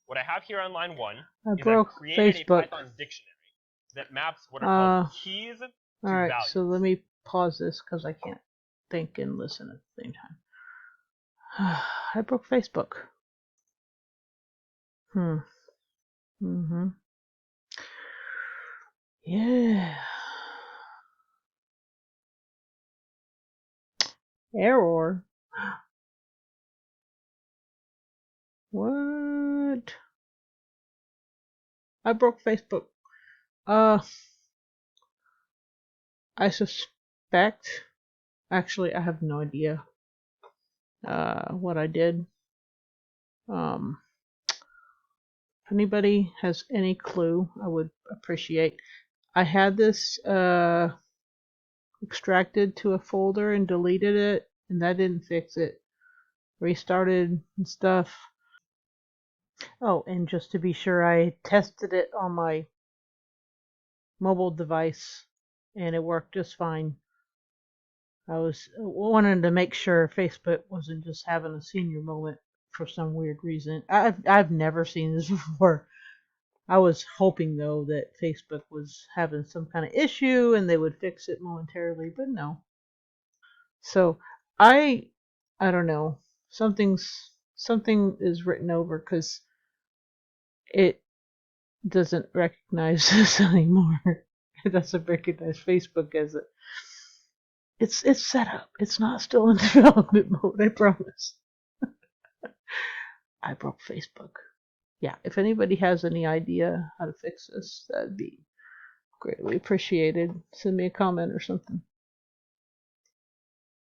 what I have here on line 1 I is I've broke created a Facebook. Python dictionary that maps what are called keys to Alright, values. so let me pause this because I can't think and listen at the same time. I broke Facebook. Yeah. Error. What? I broke Facebook. I suspect. Actually, I have no idea. What I did. If anybody has any clue, I would appreciate. I had this extracted to a folder and deleted it, and that didn't fix it. Restarted and stuff. Oh, and just to be sure, I tested it on my mobile device, and it worked just fine. I was wanting to make sure Facebook wasn't just having a senior moment for some weird reason. I've never seen this before. I was hoping though that Facebook was having some kind of issue and they would fix it momentarily, but no. So I don't know. Something is written over because it doesn't recognize this anymore. It doesn't recognize Facebook as it. It's set up. It's not still in development mode. I promise. I broke Facebook. Yeah, if anybody has any idea how to fix this, that'd be greatly appreciated. Send me a comment or something.